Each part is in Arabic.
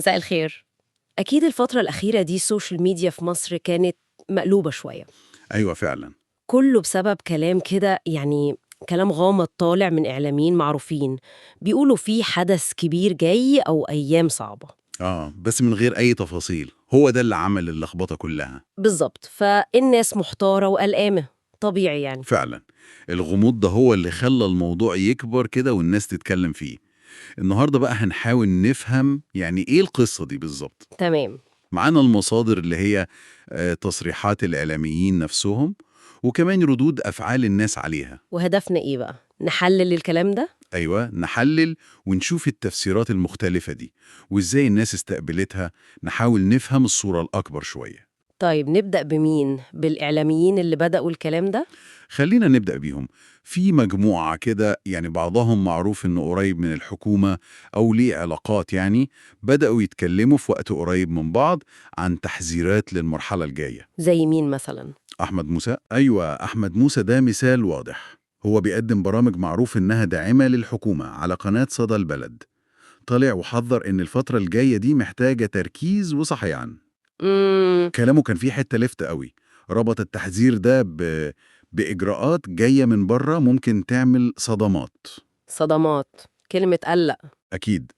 مساء الخير. أكيد الفترة الأخيرة دي السوشيال ميديا في مصر كانت مقلوبة شوية، أيوة فعلا. كله بسبب كلام كده كلام غامض طالع من إعلاميين معروفين بيقولوا فيه حدث كبير جاي أو أيام صعبة. بس من غير أي تفاصيل، هو ده اللي عمل اللخبطة كلها. بالظبط، فالناس محتارة وقلقانة، طبيعي يعني. فعلا، الغموض ده هو اللي خلى الموضوع يكبر كده والناس تتكلم فيه. النهاردة بقى هنحاول نفهم يعني إيه القصة دي بالظبط. تمام. معانا المصادر اللي هي تصريحات الإعلاميين نفسهم، وكمان ردود أفعال الناس عليها. وهدفنا إيه بقى؟ نحلل الكلام ده؟ أيوة، نحلل ونشوف التفسيرات المختلفة دي وإزاي الناس استقبلتها. نحاول نفهم الصورة الأكبر شوية. طيب نبدأ بمين؟ بالإعلاميين اللي بدأوا الكلام ده؟ خلينا نبدأ بيهم. في مجموعة كده، يعني بعضهم معروف إنه قريب من الحكومة أو ليه علاقات، يعني بدأوا يتكلموا في وقت قريب من بعض عن تحذيرات للمرحلة الجاية. زي مين مثلا؟ أحمد موسى. أيوة، أحمد موسى ده مثال واضح. هو بيقدم برامج معروف إنها داعمة للحكومة على قناة صدى البلد. طلع وحذر إن الفترة الجاية دي محتاجة تركيز وصحيان. مم. كلامه كان فيه حتة لفتة قوي. ربط التحذير ده بإجراءات جاية من بره ممكن تعمل صدمات. صدمات، كلمة قلق. أكيد.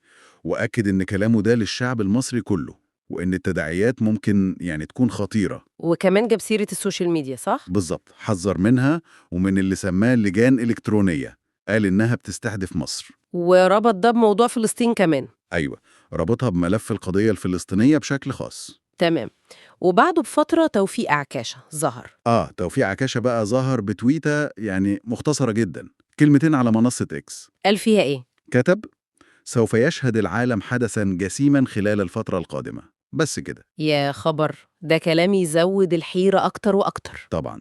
وأكد إن كلامه ده للشعب المصري كله، وإن التداعيات ممكن يعني تكون خطيرة. وكمان جاب سيرة السوشيال ميديا، صح؟ بالظبط، حذر منها ومن اللي سماه لجان إلكترونية. قال إنها بتستهدف مصر. وربط ده بموضوع فلسطين كمان. أيوة، ربطها بملف القضية الفلسطينية بشكل خاص. تمام. وبعده بفترة توفيق عكاشة ظهر. توفيق عكاشة بقى ظهر بتويتة يعني مختصرة جدا، كلمتين على منصة إكس. قال فيها إيه؟ كتب: سوف يشهد العالم حدثا جسيما خلال الفترة القادمة. بس كده. يا خبر، ده كلام يزود الحيرة أكتر وأكتر. طبعا.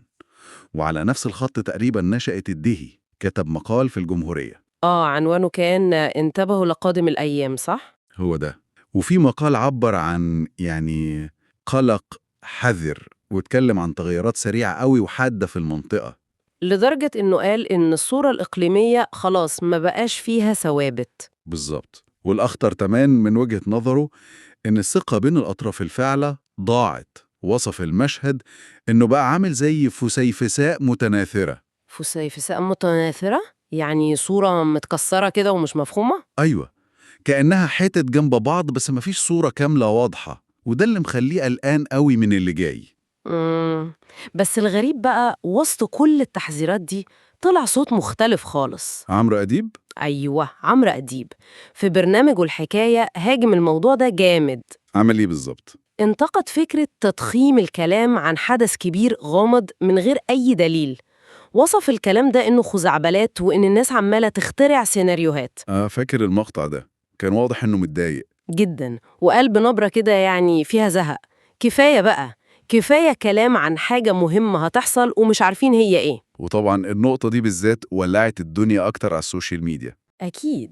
وعلى نفس الخط تقريبا نشأت الدهي، كتب مقال في الجمهورية. عنوانه كان انتبهوا لقادم الأيام، صح؟ هو ده. وفي مقال عبر عن يعني قلق حذر، واتكلم عن تغيرات سريعة قوي وحادة في المنطقة. لدرجة إنه قال إن الصورة الإقليمية خلاص ما بقاش فيها ثوابت. بالظبط. والأخطر كمان من وجهة نظره إن الثقة بين الأطراف الفاعلة ضاعت. وصف المشهد إنه بقى عامل زي فسيفساء متناثرة. فسيفساء متناثرة؟ يعني صورة متكسرة كده ومش مفهومة؟ أيوة، كأنها حتت جنب بعض بس مفيش صورة كاملة واضحة، وده اللي مخليه قلقان قوي من اللي جاي. مم. بس الغريب بقى وسط كل التحذيرات دي طلع صوت مختلف خالص. عمرو أديب. أيوة، عمرو أديب في برنامجه الحكاية هاجم الموضوع ده جامد. عمل إيه بالظبط؟ انتقد فكرة تضخيم الكلام عن حدث كبير غامض من غير أي دليل. وصف الكلام ده إنه خزعبلات وإن الناس عمالة تخترع سيناريوهات. فاكر المقطع ده، كان واضح إنه متضايق. جدا، وقال بنبرة كده فيها زهق: كفاية بقى، كفاية كلام عن حاجة مهمة هتحصل ومش عارفين هي إيه. وطبعا النقطة دي بالذات ولعت الدنيا أكتر على السوشيال ميديا. أكيد.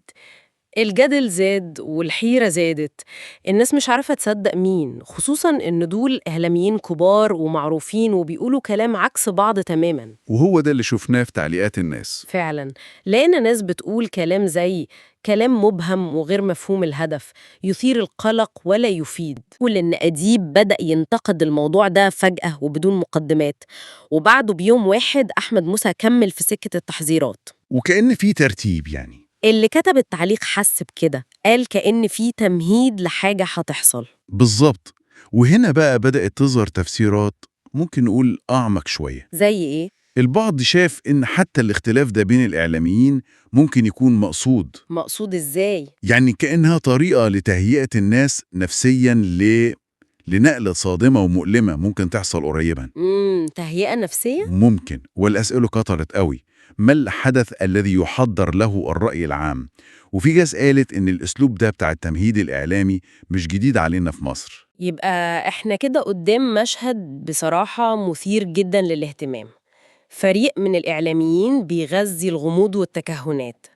الجدل زاد والحيرة زادت. الناس مش عارفة تصدق مين، خصوصاً إن دول إعلاميين كبار ومعروفين وبيقولوا كلام عكس بعض تماماً. وهو ده اللي شفناه في تعليقات الناس. فعلاً، لقينا ناس بتقول كلام زي كلام مبهم وغير مفهوم الهدف، يثير القلق ولا يفيد. ولأن أديب بدأ ينتقد الموضوع ده فجأة وبدون مقدمات، وبعده بيوم واحد أحمد موسى كمل في سكة التحذيرات. وكأن في ترتيب يعني. اللي كتب التعليق حس بكده، قال كأن في تمهيد لحاجة هتحصل. بالظبط. وهنا بقى بدأت تظهر تفسيرات ممكن نقول أعمق شوية. زي إيه؟ البعض شاف إن حتى الاختلاف ده بين الإعلاميين ممكن يكون مقصود. مقصود إزاي؟ يعني كأنها طريقة لتهيئة الناس نفسياً لنقلة صادمة ومؤلمة ممكن تحصل قريباً. تهيئة نفسية؟ ممكن. والأسئلة كترت قوي. ما الحدث الذي يحضر له الرأي العام؟ وفي ناس قالت إن الأسلوب ده بتاع التمهيد الإعلامي مش جديد علينا في مصر. يبقى إحنا كده قدام مشهد بصراحة مثير جدا للاهتمام. فريق من الإعلاميين بيغذي الغموض والتكهنات: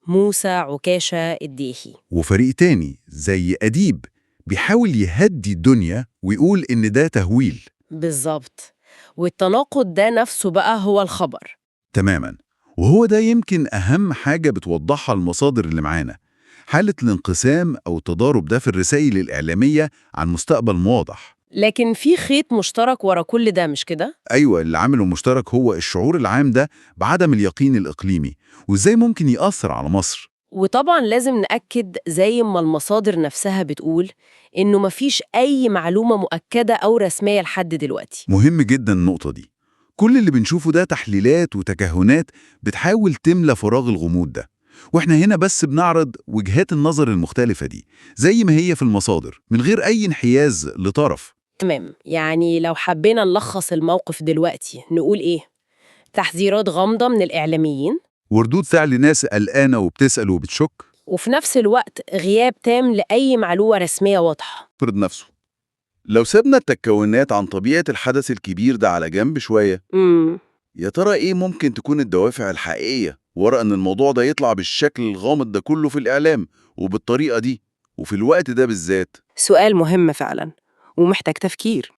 موسى، عكاشة، الديهي. وفريق تاني زي أديب بيحاول يهدي الدنيا ويقول إن ده تهويل. بالظبط. والتناقض ده نفسه بقى هو الخبر. تماماً. وهو ده يمكن أهم حاجة بتوضحها المصادر اللي معانا. حالة الانقسام أو التضارب ده في الرسائل الإعلامية عن مستقبل واضح. لكن في خيط مشترك ورا كل ده، مش كده؟ أيوة، اللي عامله مشترك هو الشعور العام ده بعدم اليقين الإقليمي، وإزاي ممكن يأثر على مصر. وطبعا لازم نأكد زي ما المصادر نفسها بتقول إنه مفيش أي معلومة مؤكدة أو رسمية لحد دلوقتي. مهم جدا النقطة دي. كل اللي بنشوفه ده تحليلات وتكهنات بتحاول تملى فراغ الغموض ده، واحنا هنا بس بنعرض وجهات النظر المختلفة دي زي ما هي في المصادر من غير أي انحياز لطرف. تمام، يعني لو حبينا نلخص الموقف دلوقتي نقول إيه؟ تحذيرات غامضة من الإعلاميين، وردود فعل ناس قلقانة وبتسأل وبتشك. وفي نفس الوقت غياب تام لأي معلومة رسمية واضحة. فرض نفسه. لو سيبنا التكونات عن طبيعة الحدث الكبير ده على جنب شوية، امم يا ترى إيه ممكن تكون الدوافع الحقيقية ورا إن الموضوع ده يطلع بالشكل الغامض ده كله في الإعلام وبالطريقة دي وفي الوقت ده بالذات؟ سؤال مهم فعلا ومحتاج تفكير.